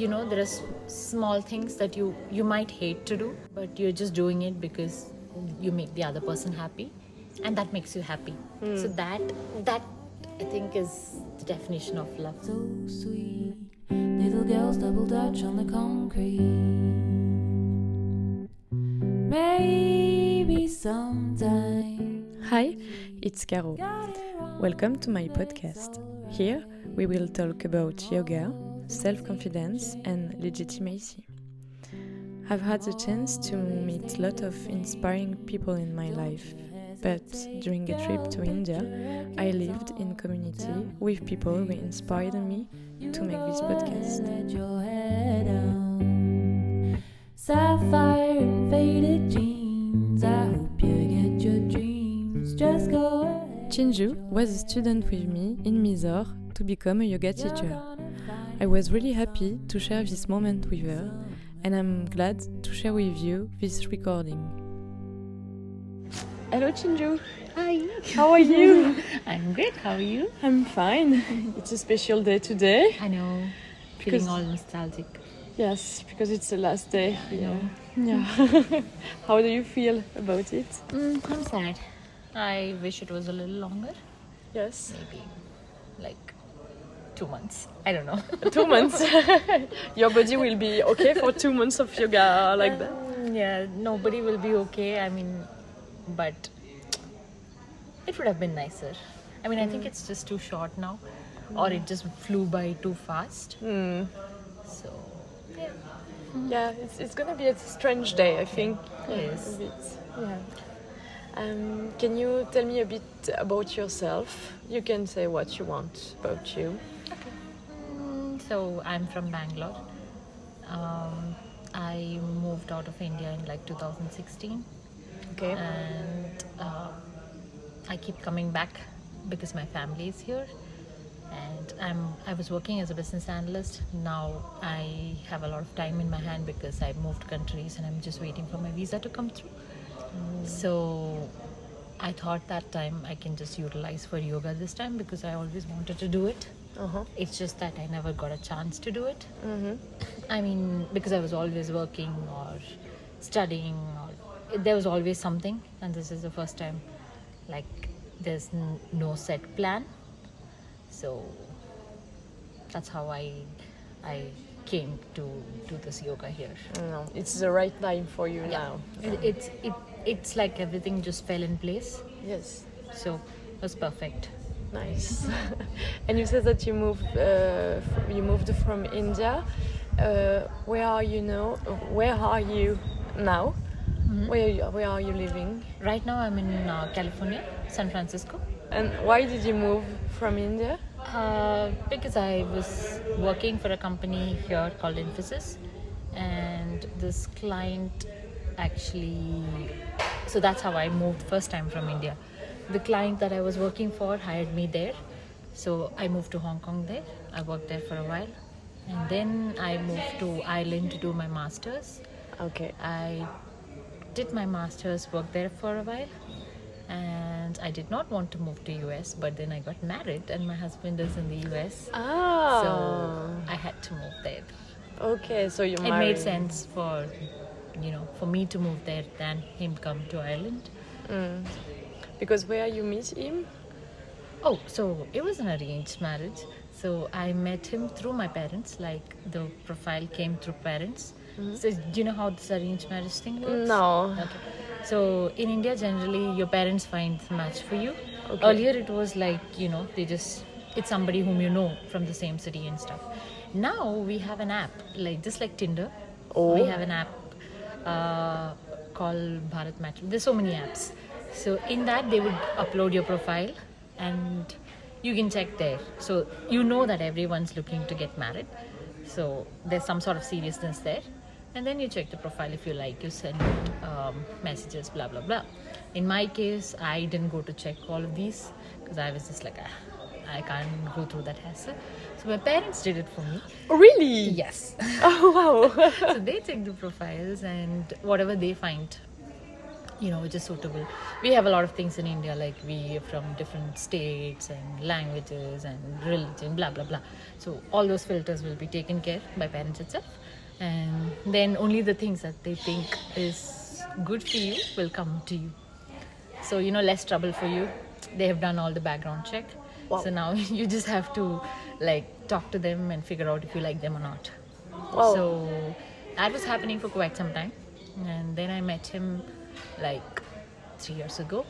there are small things that you might hate to do, but you're just doing it because you make the other person happy, and that makes you happy. So that I think is the definition of love. So sweet, little girls double dutch on the concrete. Maybe sometime. Hi, it's Caro. Welcome to my podcast. Here we will talk about yoga, self-confidence and legitimacy. I've had the chance to meet a lot of inspiring people in my life, but during a trip to India, I lived in community with people who inspired me to make this podcast. Let your head down. Sapphire and faded jeans. I hope you get your dreams. Just go ahead. Chinju was a student with me in Mysore to become a yoga teacher. I was really happy to share this moment with her, and I'm glad to share with you this recording. Hello Chinju. Hi. How are you? I'm great. How are you? I'm fine. It's a special day today. I know. Feeling all nostalgic. Yes, because it's the last day. Yeah. How do you feel about it? I'm sad. I wish it was a little longer. Yes. Maybe like 2 months. I don't know. 2 months. Your body will be okay for 2 months of yoga like that? Yeah, nobody will be okay. I mean, but it would have been nicer. I mean, I think it's just too short now, or it just flew by too fast. So, yeah. Yeah, it's gonna be a strange day, I think. Yes. A bit. Yeah. Can you tell me a bit about yourself? You can say what you want about you. So I'm from Bangalore. I moved out of India in like 2016. Okay. And I keep coming back because my family is here. And I was working as a business analyst. Now I have a lot of time in my hand because I moved countries and I'm just waiting for my visa to come through. So I thought that time I can just utilize for yoga this time because I always wanted to do it. It's just that I never got a chance to do it. I mean, because I was always working or studying, or there was always something, and this is the first time like there's no set plan. So that's how I came to do this yoga here. No, it's the right time for you now. It's like everything just fell in place. Yes. So it was perfect. Nice. And you said that you moved from India. Where are you now? Where are you now? Where are you living? Right now I'm in California, San Francisco. And why did you move from India? Because I was working for a company here called Infosys, and this client actually, so that's how I moved first time from India. The client that I was working for hired me there, so I moved to Hong Kong there. I worked there for a while, and then I moved to Ireland to do my master's. Okay. I did my master's, worked there for a while, and I did not want to move to US, but then I got married and my husband is in the US. So I had to move there. Okay, so you It made sense for me to move there than him come to Ireland. Because where you meet him? Oh, so it was an arranged marriage. So I met him through my parents, like the profile came through parents. So do you know how this arranged marriage thing works? No. Okay. So in India, generally, your parents find a match for you. Okay. Earlier, it was like, it's somebody whom you know from the same city and stuff. Now we have an app, just like Tinder. We have an app called Bharat Match. There's so many apps. So in that, they would upload your profile and you can check there. So you know that everyone's looking to get married. So there's some sort of seriousness there. And then you check the profile if you like, you send messages, blah, blah, blah. In my case, I didn't go to check all of these because I was just like, I can't go through that hassle. So my parents did it for me. Really? Yes. Oh, wow. So they check the profiles and whatever they find, which is suitable. We have a lot of things in India, like we are from different states and languages and religion, blah blah blah. So all those filters will be taken care by parents itself, and then only the things that they think is good for you will come to you. So less trouble for you. They have done all the background check. Wow. So now you just have to talk to them and figure out if you like them or not. Wow. So that was happening for quite some time, and then I met him 3 years ago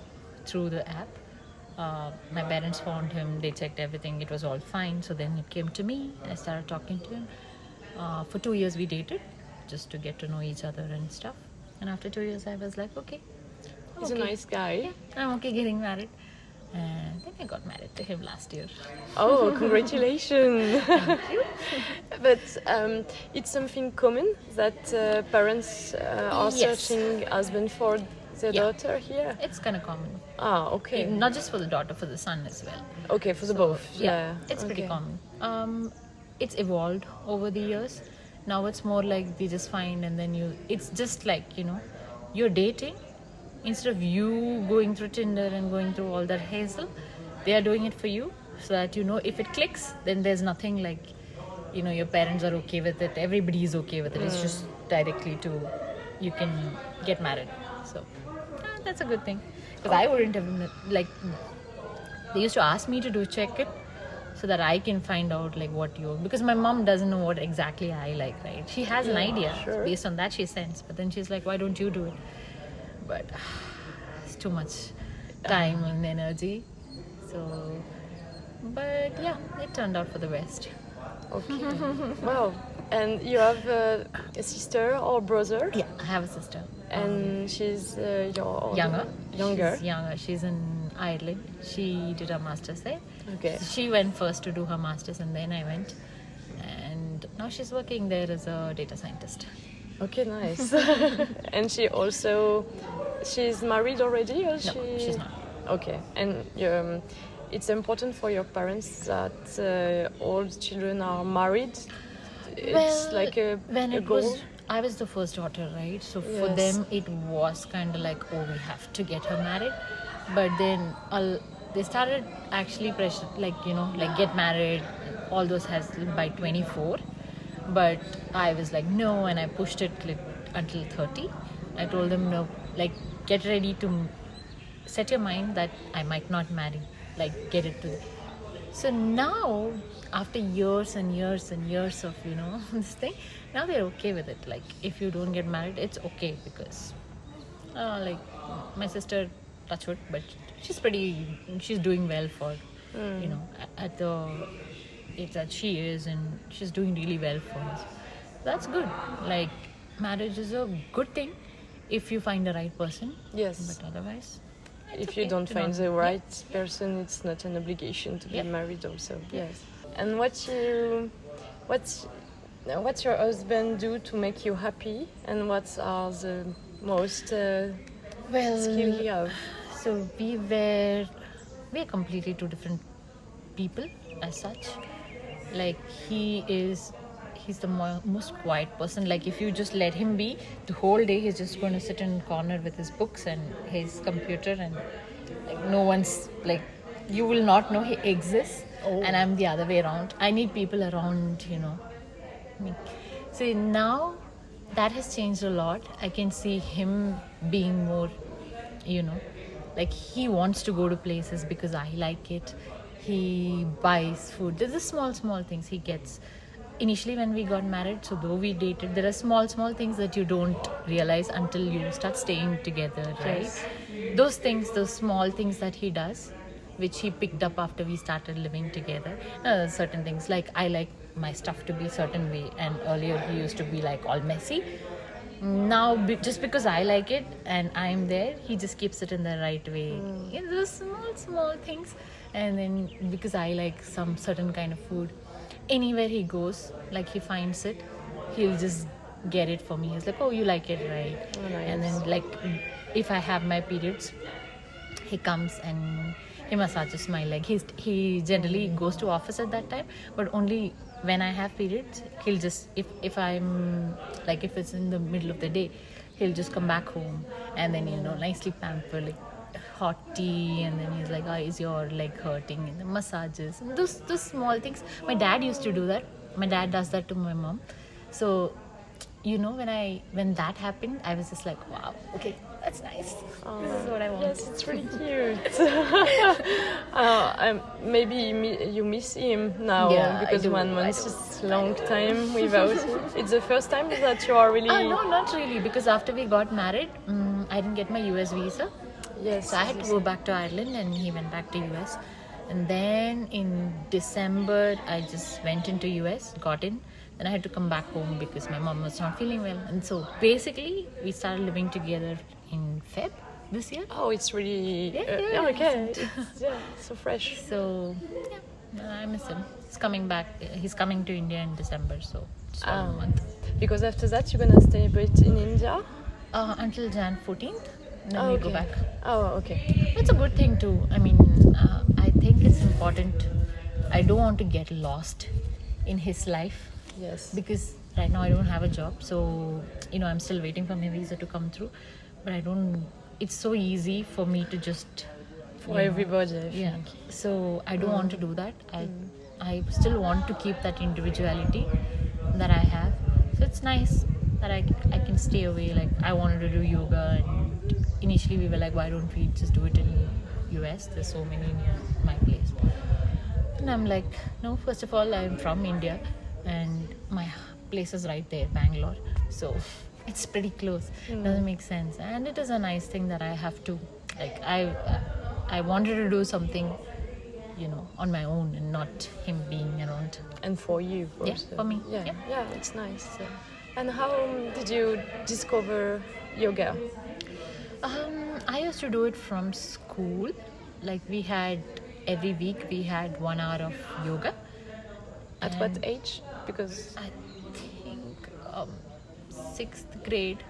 through the app. My parents found him, they checked everything, it was all fine. So then it came to me, I started talking to him. For 2 years we dated just to get to know each other and stuff. And after 2 years I was like, okay, He's a nice guy. yeah, I'm okay getting married. And then I got married to him last year. Oh, congratulations! But it's something common that parents are Yes. searching husband for their Yeah. daughter here. It's kind of common. Ah, okay. Not just for the daughter, for the son as well. Okay, for the both. Yeah, it's pretty okay. common. It's evolved over the years. Now it's more like they just find, and then it's just you're dating. Instead of you going through Tinder and going through all that hassle, they are doing it for you, so that if it clicks, then there's nothing your parents are okay with it, everybody is okay with it. It's just directly to you can get married. So that's a good thing, because I wouldn't have they used to ask me to check it so that I can find out because my mom doesn't know what exactly I like, right? She has an idea. Sure. Based on that she sends, but then she's like, why don't you do it? But it's too much time and energy. So, but yeah, it turned out for the best. Okay. Wow. And you have a sister or brother? Yeah, I have a sister. And she's your Younger. Younger. She's younger. She's in Ireland. She did her master's there. Okay. So she went first to do her master's, and then I went. And now she's working there as a data scientist. Okay, nice. And she's married already, or No, she's not. Okay, and it's important for your parents that all children are married. It's like a goal. I was the first daughter, right? So for Yes. them it was kind of like, oh, we have to get her married. But then they started actually pressure, get married, all those has by 24. But I was like, no, and I pushed it until 30. I told them, no, get ready to set your mind that I might not marry, get it to. So now, after years and years and years of this thing, now they're okay with it. If you don't get married, it's okay, because my sister, touch wood, but she's doing well for at the age that she is, and she's doing really well for us. That's good. Marriage is a good thing if you find the right person. Yes. But otherwise, If you don't find the right person, it's not an obligation to get married also. Yes. And what's your husband do to make you happy, and what are the most skill he have? So we're completely two different people as such. He's the most quiet person. If you just let him be, the whole day he's just going to sit in a corner with his books and his computer, and no one's you will not know he exists. And I'm the other way around. I need people around me. So now that has changed a lot. I can see him being more he wants to go to places because I like it. He buys food. There's the small things he gets. Initially when we got married, so though we dated, there are small things that you don't realize until you start staying together, right? Yes. Those things, those small things that he does, which he picked up after we started living together. Certain things, I like my stuff to be certain way, and earlier he used to be all messy. Now just because I like it and I'm there, he just keeps it in the right way. Those small things. And then because I like some certain kind of food, anywhere he goes, he finds it, he'll just get it for me. He's like, oh, you like it, right? Oh, nice. And then if I have my periods, he comes and he massages my leg. He generally goes to office at that time, but only when I have periods, he'll just, if I'm if it's in the middle of the day, he'll just come back home and then nicely pamper, like hot tea, and then he's like, oh, is your leg hurting, and the massages and those small things. My dad used to do that. My dad does that to my mom. So when that happened, I was just like, wow, okay, that's nice. This is what I want. Yes, it's really cute. Maybe you miss him now, Yeah, I because do, 1 month I do. is a long time without him. It's the first time that you are really... No, not really, because after we got married, I didn't get my US visa. Yes. So I had to go back to Ireland, and he went back to US. And then in December, I just went into US, got in. Then I had to come back home because my mom was not feeling well. And so basically, we started living together in Feb this year. Oh, it's really... Yeah, okay. It's, so fresh. So, yeah, I miss him. He's coming back. He's coming to India in December, so it's all a month. Because after that, you're going to stay a bit in India? Until Jan 14th. Then Oh, we okay. go back. Oh, okay. It's a good thing too. I mean, I think it's important. I don't want to get lost in his life, Yes. because right now I don't have a job. So, I'm still waiting for my visa to come through. But it's so easy for me to just... For everybody, I Yeah. think. So I don't want to do that. I still want to keep that individuality that I have. So it's nice that I can stay away. Like, I wanted to do yoga, and initially we were like, why don't we just do it in US? There's so many near my place. And I'm like, no, first of all, I'm from India, and my place is right there, Bangalore. So it's pretty close. Doesn't make sense. And it is a nice thing that I have to, like, I wanted to do something, on my own, and not him being around. And for you, Yeah, also. for me. Yeah, Yep. yeah, it's nice. And how did you discover yoga? I used to do it from school. Like, every week we had 1 hour of yoga. At what age? Because I think 6th grade.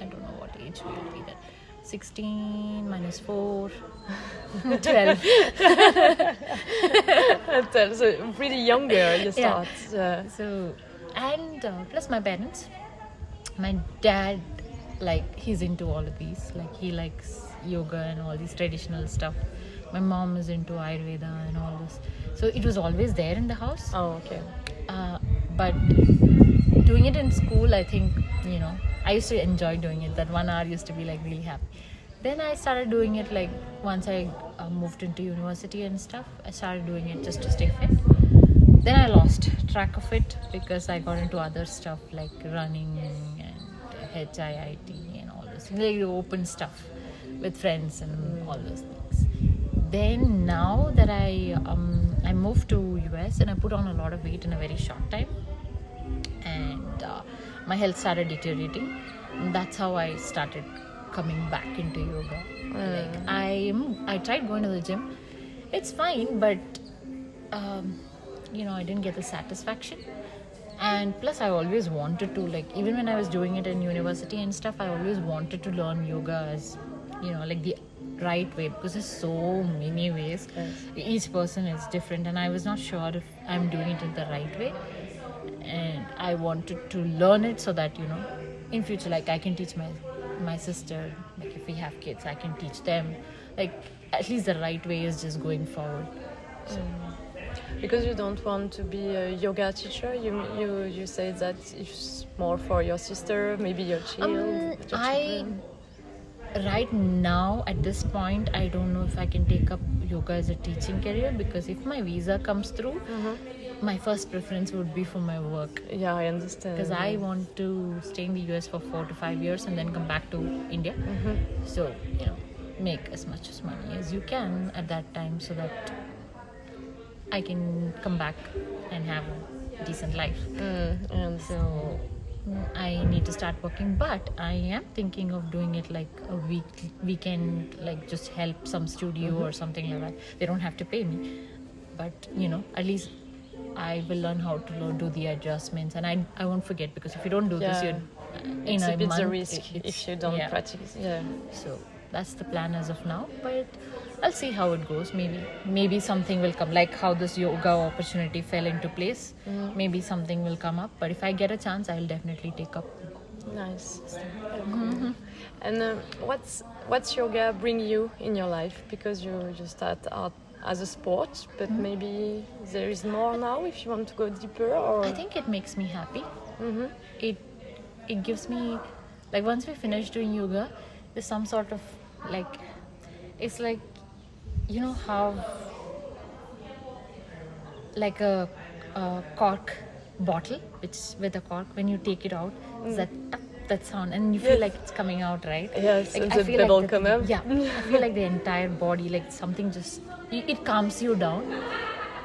I don't know what age we will be then. 16 minus 4, 12. so pretty younger you Yeah. start. So, and plus my parents. My dad, he's into all of these. Like, he likes yoga and all these traditional stuff. My mom is into Ayurveda and all this. So it was always there in the house. Oh, okay. But doing it in school, I think, I used to enjoy doing it. That 1 hour used to be really happy. Then I started doing it once I moved into university and stuff. I started doing it just to stay fit. Then I lost track of it because I got into other stuff like running and HIIT and all this, open stuff with friends and all those things. Then now that I moved to US, and I put on a lot of weight in a very short time, and my health started deteriorating. And that's how I started coming back into yoga. I tried going to the gym. It's fine, but I didn't get the satisfaction. And plus, I always wanted to, even when I was doing it in university and stuff, I always wanted to learn yoga as the right way, because there's so many ways. Yes. Each person is different, and I was not sure if I'm doing it in the right way. And I wanted to learn it so that in future, I can teach my sister. If we have kids, I can teach them. At least the right way is just going forward. So, Because you don't want to be a yoga teacher, you say that it's more for your sister, maybe your child. Your children. Right now, at this point, I don't know if I can take up yoga as a teaching career, because if my visa comes through, my first preference would be for my work. Yeah, I understand. Because I want to stay in the US for 4 to 5 years and then come back to India. So, make as much as money as you can at that time, so that I can come back and have a decent life. And So I need to start working, but I am thinking of doing it a weekend, just help some studio or something like that. They don't have to pay me, but at least I will learn how to do the adjustments, and I won't forget, because if you don't do this, you're it's a bit month, the risk if you don't practice. Yeah. So that's the plan as of now, but I'll see how it goes. Maybe something will come, like how this yoga opportunity fell into place. Maybe something will come up, but if I get a chance, I'll definitely take up Nice. And what's yoga bring you in your life? Because you start out as a sport, but maybe there is more now if you want to go deeper. Or I think it makes me happy. It gives me, like, once we finish doing yoga, there's some sort of like, it's like, you know how like a cork bottle, which with a cork, when you take it out, it's that tuck, that sound, and you feel like it's coming out, right? Yes, like, and I the feel bubble like come up. Yeah, I feel like the entire body, like something just, it calms you down.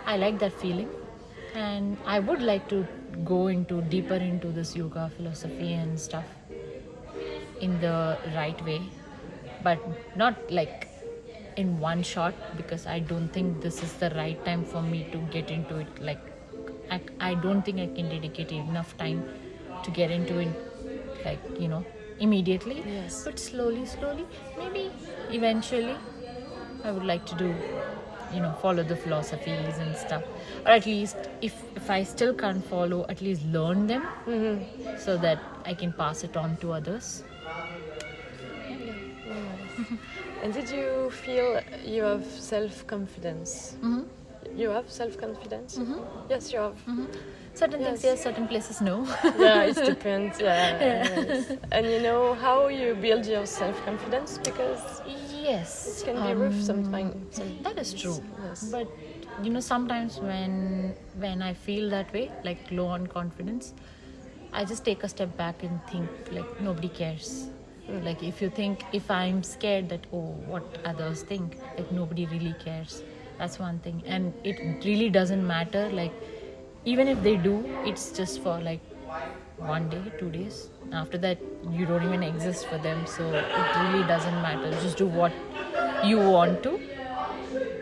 I like that feeling, and I would like to go into deeper into this yoga philosophy and stuff in the right way, but not like in one shot, because I don't think this is the right time for me to get into it. Like, I don't think I can dedicate enough time to get into it, like, you know, immediately. Yes. But slowly, maybe eventually I would like to do, you know, follow the philosophies and stuff, or at least if I still can't follow, at least learn them, so that I can pass it on to others. And did you feel you have self-confidence? You have self-confidence? Yes, you have. Certain things yes, certain places no. Yeah, it depends. Yes. And you know how you build your self-confidence? Because yes, it can be rough sometimes. That is true. Yes. But you know, sometimes when I feel that way, like low on confidence, I just take a step back and think, like, nobody cares. Like, if I'm scared that, oh, what others think, like, nobody really cares. That's one thing. And it really doesn't matter, like, even if they do, it's just for like 1 day, 2 days. After that, you don't even exist for them, so it really doesn't matter. Just do what you want to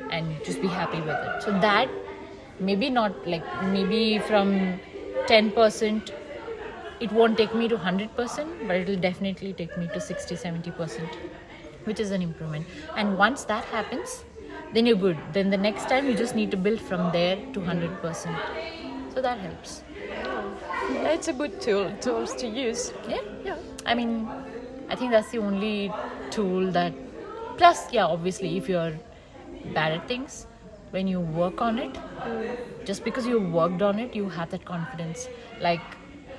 and just be happy with it. So that, maybe not, like, maybe from 10%, it won't take me to 100%, but it'll definitely take me to 60-70%, which is an improvement. And once that happens, then you're good. Then the next time you just need to build from there to 100%. So that helps. Yeah, it's a good tools to use. Yeah. I mean, I think that's the only tool that. Plus, yeah, obviously, if you're bad at things, when you work on it, just because you worked on it, you have that confidence. Like,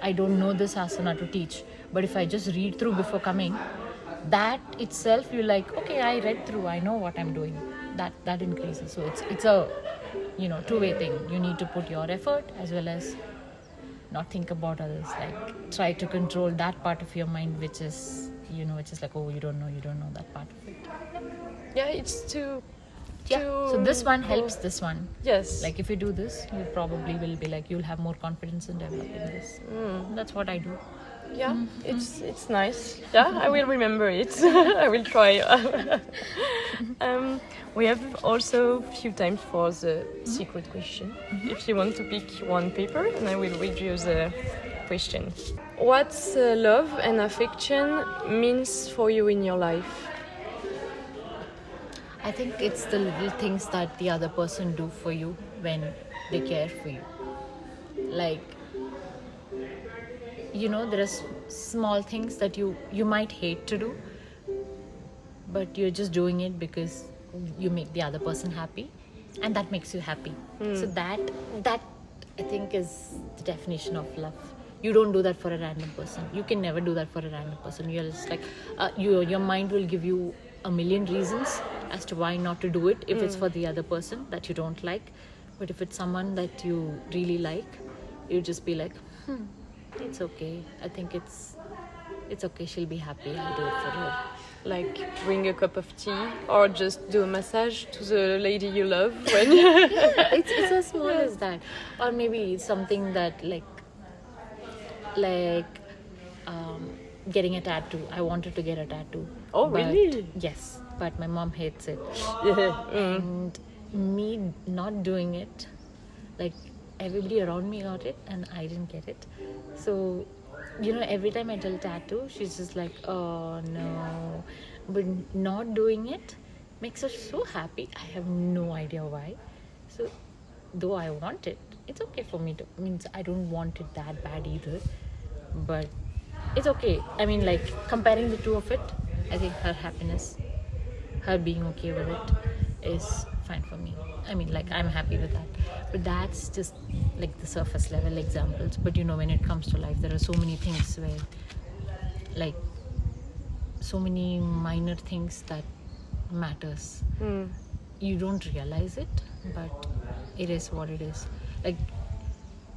I don't know this asana to teach, but if I just read through before coming, that itself, you're like, okay, I read through, I know what I'm doing. That increases. So it's a, you know, two-way thing. You need to put your effort as well as not think about others. Like, try to control that part of your mind, which is, you know, which is like, oh, you don't know that part of it. Yeah, it's too. So this one helps this one. Yes. Like, if you do this, you probably will be like, you'll have more confidence in developing this. That's what I do. Yeah, it's nice. Yeah, I will remember it. I will try. We have also a few times for the secret question. If you want to pick one paper, and I will read you the question. What's love and affection means for you in your life? I think it's the little things that the other person do for you when they care for you. Like, you know, there are small things that you might hate to do, but you're just doing it because you make the other person happy, and that makes you happy. So that I think is the definition of love. You don't do that for a random person. You can never do that for a random person. You're just like, your mind will give you a million reasons as to why not to do it if it's for the other person that you don't like. But if it's someone that you really like, you just be like, it's okay. I think it's okay. She'll be happy. I'll do it for her. Like, bring a cup of tea or just do a massage to the lady you love when it's as small as that. Or maybe something that like getting a tattoo. I wanted to get a tattoo. Oh, really? Yes, but my mom hates it. Mm. And me not doing it, like, everybody around me got it and I didn't get it. So, you know, every time I tell tattoo, she's just like, oh no. But not doing it makes her so happy. I have no idea why. So, though I want it, it's okay for me to, means I don't want it that bad either. But it's okay. I mean, like, comparing the two of it, I think her happiness, her being okay with it is fine for me. I mean, like, I'm happy with that. But that's just like the surface level examples. But when it comes to life, there are so many things where, like, so many minor things that matters. You don't realize it, but it is what it is. Like,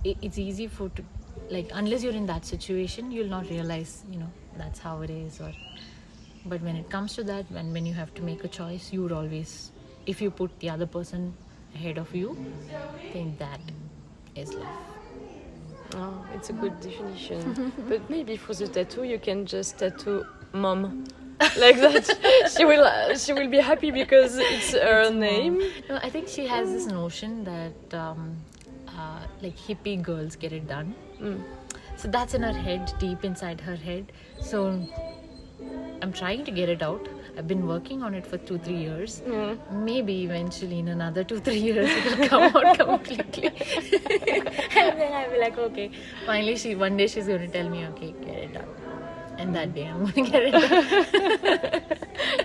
it's easy like, unless you're in that situation, you'll not realize, that's how it is. But when it comes to that, when you have to make a choice, you would always, if you put the other person ahead of you, think that is love. Oh, it's a good definition. But maybe for the tattoo, you can just tattoo mom. Like that. She will be happy because it's her name. No, I think she has this notion that like, hippie girls get it done. So that's in her head, deep inside her head. So I'm trying to get it out. I've been working on it for 2-3 years. Maybe eventually in another 2-3 years it will come out completely. And then I'll be like, okay. Finally, one day she's going to tell me, okay, get it done. And that day I'm going to get it done.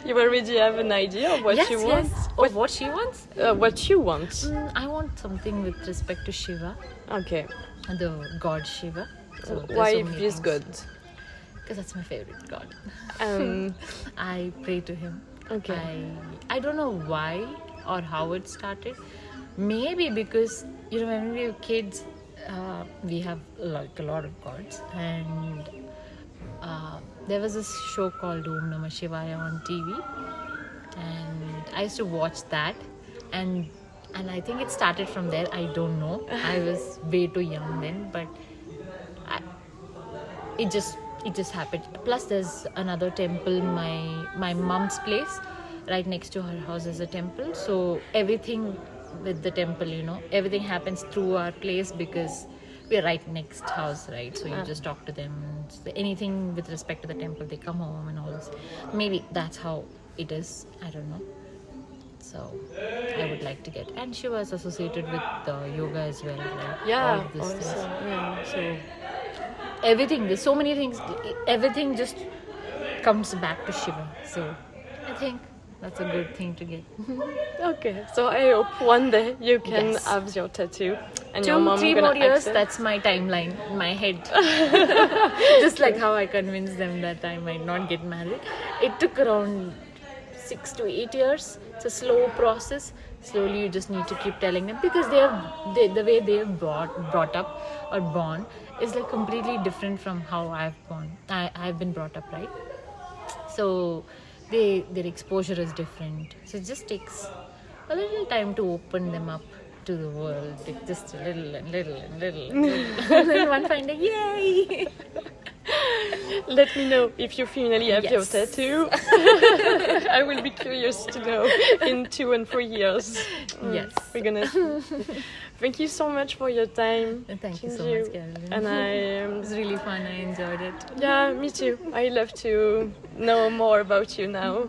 You already have an idea of what you want? Yes. Of what she wants? What you want? I want something with respect to Shiva. Okay. The god Shiva. So why this god? Because that's my favorite god. I pray to him. Okay. I don't know why or how it started. Maybe because, when we were kids, we have like a lot of gods. And there was this show called Om Namah Shivaya on TV. And I used to watch that. And I think it started from there. I don't know. I was way too young then. But it just happened. Plus, there's another temple, my mom's place, right next to her house is a temple. So everything with the temple, everything happens through our place because we're right next house, right? So you just talk to them. So anything with respect to the temple, they come home and all this. Maybe that's how it is. I don't know. So I would like to get. And she was associated with yoga as well, right? Yeah, all of this also, things. yeah. So everything, there's so many things, everything just comes back to Shiva. So I think that's a good thing to get. Okay, so I hope one day you can have your tattoo and your mom 2-3 gonna more years, accept. that's my timeline in my head. Just like how I convinced them that I might not get married. It took around 6 to 8 years. It's a slow process. Slowly you just need to keep telling them, because the way they're brought up or born is like completely different from how I've been brought up, right? So their exposure is different. So it just takes a little time to open them up to the world. Just a little and little and little and little. And then one fine day, yay! Let me know if you finally have your Yes. tattoo. I will be curious to know in 2 and 4 years. Yes. We're gonna. Thank you so much for your time. Thank you so Chinju. much, Caroline. And It was really fun. I enjoyed it. yeah, me too. I love to know more about you now.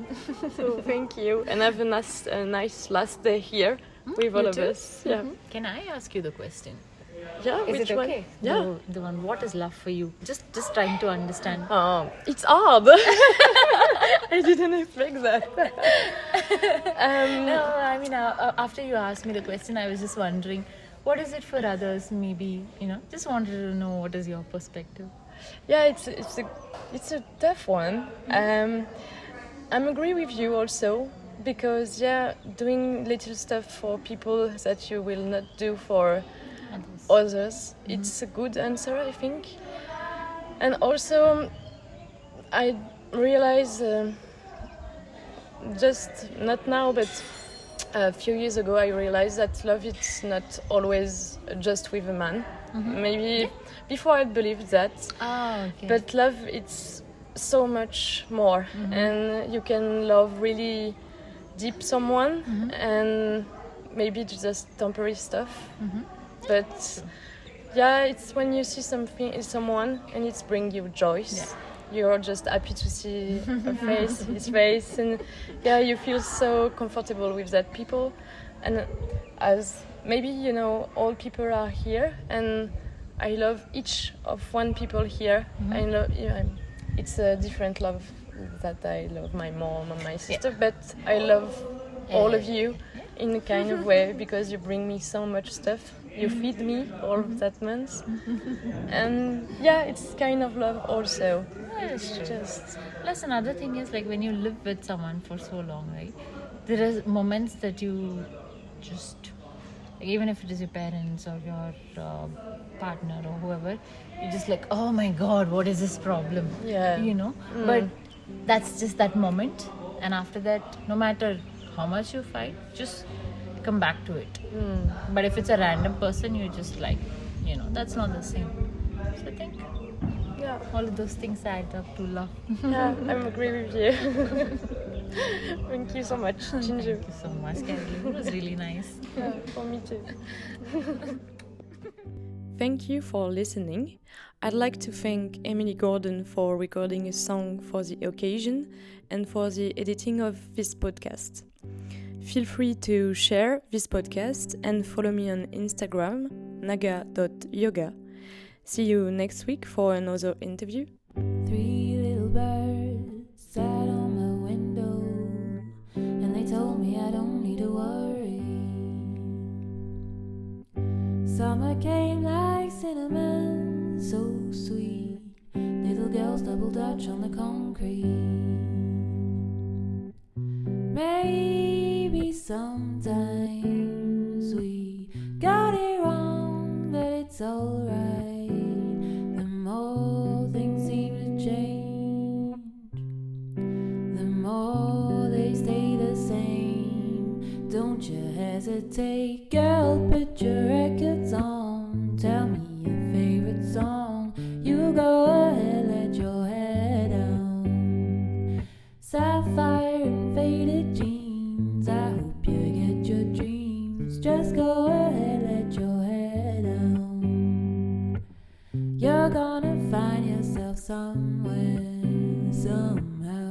So thank you, and have a nice last day here with all You of too? us. Yeah, Can I ask you the question? yeah. Is Which it one? okay? Yeah. The one, what is love for you? Just trying to understand. Oh, it's hard. I didn't expect that. No, I mean, after you asked me the question, I was just wondering, what is it for others? Maybe, just wanted to know what is your perspective. Yeah, it's a tough one. I'm agree with you also, because doing little stuff for people that you will not do for others, it's a good answer, I think. And also I realize just not now, but a few years ago, I realized that love is not always just with a man. Maybe before I believed that, Okay. but love it's so much more, and you can love really deep someone, and maybe just temporary stuff. But it's when you see someone and it's bring you joy. You're just happy to see his face, and you feel so comfortable with that people. And as maybe all people are here, and I love each of one people here. I love, it's a different love that I love my mom and my sister, but I love all of you in a kind of way because you bring me so much stuff. You feed me all of that month, and it's kind of love also. It's just plus another thing is like when you live with someone for so long, right? There are moments that you just like, even if it is your parents or your partner or whoever, you're just like, oh my god, what is this problem? But that's just that moment, and after that, no matter how much you fight, just come back to it. But if it's a random person, you're just like, that's not the same. So I think all of those things add up to love. I agree with you. Thank you so much, Chinju. Thank you so much, Caroline. It was really nice. For me too. Thank you for listening. I'd like to thank Emilie Gordon for recording a song for the occasion and for the editing of this podcast. Feel free to share this podcast and follow me on Instagram, naga.yoga. See you next week for another interview. 3 little birds sat on my window, and they told me I don't need to worry. Summer came like cinnamon, so sweet. Little girls double dutch on the concrete. Maybe sometimes we got it wrong, but it's alright. The more things seem to change, the more they stay the same. Don't you hesitate, girl, put your records on. Tell me your favorite song. You go ahead, let your hair down. Sapphire and faded jeans, I hope you get your dreams. Just go ahead, let your hair down. You're gonna find yourself somewhere, somehow.